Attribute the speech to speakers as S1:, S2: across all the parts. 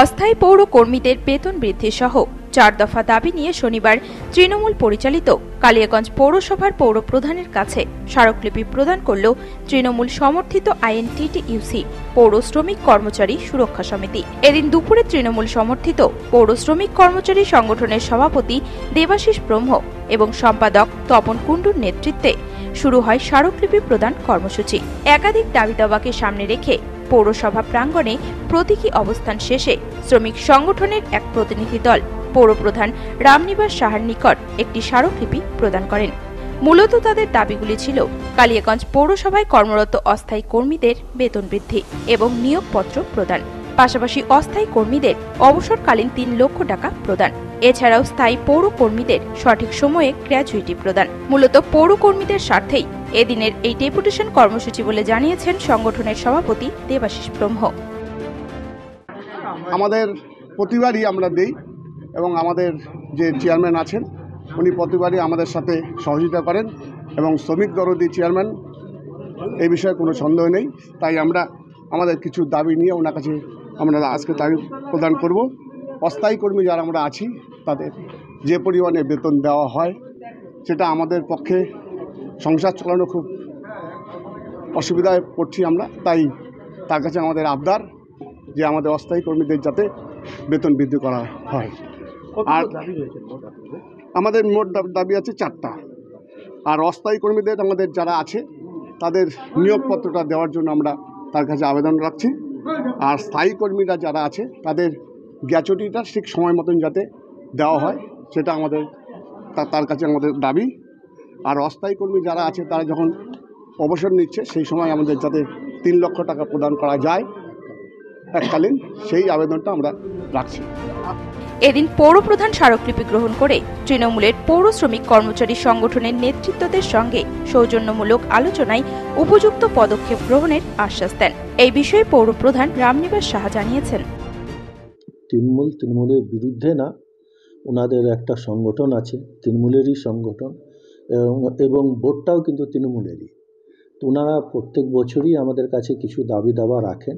S1: অস্থায়ী পৌর কর্মীদের বেতন বৃদ্ধি সহ 4 দফা দাবি নিয়ে শনিবার তৃণমূল পরিচালিত কালিয়াগঞ্জ পৌরসভার পৌর প্রধানের কাছে স্মারকলিপি প্রদান করল তৃণমূল সমর্থিত আইএনটিটিইউসি পৌর শ্রমিক কর্মচারী সুরক্ষা সমিতি। এদিন দুপুরে তৃণমূল সমর্থিত পৌর শ্রমিক কর্মচারী সংগঠনের সভাপতি দেবাশিস ব্রহ্ম এবং সম্পাদক তপন কুণ্ডুর নেতৃত্বে শুরু হয় স্মারকলিপি প্রদান কর্মসূচি। একাধিক দাবি দাওয়াকে সামনে রেখে পৌরসভা প্রাঙ্গণে প্রতীকী অবস্থান শেষে শ্রমিক সংগঠনের এক প্রতিনিধি দল পৌরপ্রধান রামনিবাস সাহার নিকট একটি স্মারকলিপি প্রদান করেন। মূলত তাদের দাবিগুলি ছিল কালিয়াগঞ্জ পৌরসভায় কর্মরত অস্থায়ী কর্মীদের বেতন বৃদ্ধি এবং নিয়োগপত্র প্রদান, পাশাপাশি অস্থায়ী কর্মীদের অবসরকালীন 3 লক্ষ টাকা প্রদান, এছাড়াও স্থায়ী পৌর কর্মীদের সঠিক সময়ে গ্র্যাচুইটি প্রদান। মূলত পৌর কর্মীদের স্বার্থেই এদিনের এই ডেপুটেশন কর্মসূচি বলে জানিয়েছেন সংগঠনের সভাপতি দেবাশিস ব্রহ্ম।
S2: আমাদের প্রতিবারই আমরা দেই এবং আমাদের যে চেয়ারম্যান আছেন উনি প্রতিবারই আমাদের সাথে সহযোগিতা করেন এবং শ্রমিক দরদি চেয়ারম্যান, এই বিষয়ে কোনো সন্দেহ নেই। তাই আমরা আমাদের কিছু দাবি নিয়ে ওনার কাছে আমরা আজকে দাবি প্রদান করব। অস্থায়ী কর্মী যারা আমরা আছি তাদের যে পরিমাণে বেতন দেওয়া হয় সেটা আমাদের পক্ষে সংসার চালানো খুব অসুবিধায় পড়ছি আমরা, তাই তার কাছে আমাদের আবদার যে আমাদের অস্থায়ী কর্মীদের যাতে বেতন বৃদ্ধি করা হয়। আর আমাদের মোট দাবি আছে 4টা। আর অস্থায়ী কর্মীদের আমাদের যারা আছে তাদের নিয়োগপত্রটা দেওয়ার জন্য আমরা তার কাছে আবেদন রাখছি। আর স্থায়ী কর্মীরা যারা আছে তাদের গ্র্যাচুইটিটা ঠিক সময় মতন যাতে দেওয়া হয় সেটা আমাদের তার কাছে আমাদের দাবি। আর অস্থায়ী কর্মী যারা আছে তারা যখন অবসর নিচ্ছে সেই সময় আমাদের যাতে 3 লক্ষ টাকা প্রদান করা যায় এককালীন, সেই আবেদনটা আমরা রাখছি।
S1: এদিন পৌরপ্রধান স্মারকলিপি গ্রহণ করে তৃণমূলের পৌর শ্রমিক কর্মচারী সংগঠনের নেতৃত্বদের সঙ্গে সৌজন্যমূলক আলোচনায় উপযুক্ত পদক্ষেপ গ্রহণের আশ্বাস দেন। এই বিষয়ে পৌরপ্রধান রামনিবাস সাহা জানিয়েছেন,
S3: তৃণমূলের বিরুদ্ধে না, ওনাদের একটা সংগঠন আছে, তৃণমূলেরই সংগঠন এবং বোর্ডটাও কিন্তু তৃণমূলেরই। তো ওনারা প্রত্যেক বছরই আমাদের কাছে কিছু দাবি দাবা রাখেন,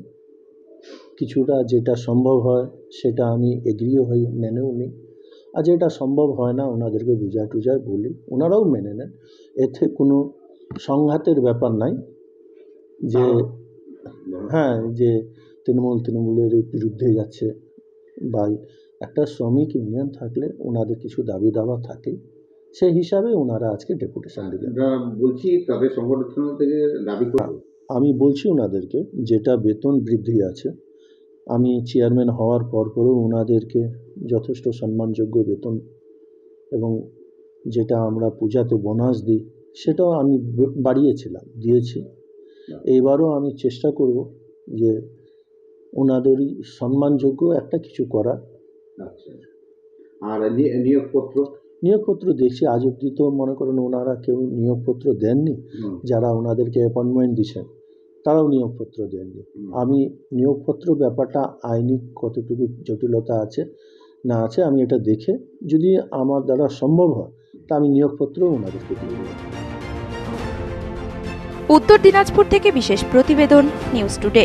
S3: কিছুটা যেটা সম্ভব হয় সেটা আমি এগ্রিও হই, মেনেও নিই, আর যেটা সম্ভব হয় না ওনাদেরকে বুঝায় বলি, ওনারাও মেনে নেন। এতে কোনো সংঘাতের ব্যাপার নাই যে যে তৃণমূলের বিরুদ্ধে যাচ্ছে বা একটা শ্রমিক ইউনিয়ন থাকলে ওনাদের কিছু দাবি দাবা থাকে, সেই হিসাবে ওনারা আজকে ডেপুটেশন দেবেন।
S4: বলছি তবে সংগঠন থেকে দাবি করব,
S3: আমি বলছি ওনাদেরকে যেটা বেতন বৃদ্ধি আছে, আমি চেয়ারম্যান হওয়ার পরেও ওনাদেরকে যথেষ্ট সম্মানযোগ্য বেতন এবং যেটা আমরা পূজাতে বোনাস দিই সেটাও আমি দিয়েছি। এইবারও আমি চেষ্টা করব যে ওনাদেরই সম্মানযোগ্য একটা কিছু করার।
S4: আর নিয়োগপত্র
S3: দেখছি আজ অব্দি তো মনে করেন ওনারা কেউ নিয়োগপত্র দেননি, যারা ওনাদেরকে অ্যাপয়েন্টমেন্ট দিচ্ছেন তারাও নিয়োগপত্র দেননি। আমি নিয়োগপত্র ব্যাপারটা আইনি কতটুকু জটিলতা আছে না আছে আমি এটা দেখে যদি আমার দ্বারা সম্ভব হয় তা আমি নিয়োগপত্র ওনাদেরকে দিয়ে দেব।
S1: উত্তর দিনাজপুর থেকে বিশেষ প্রতিবেদন, নিউজ টুডে।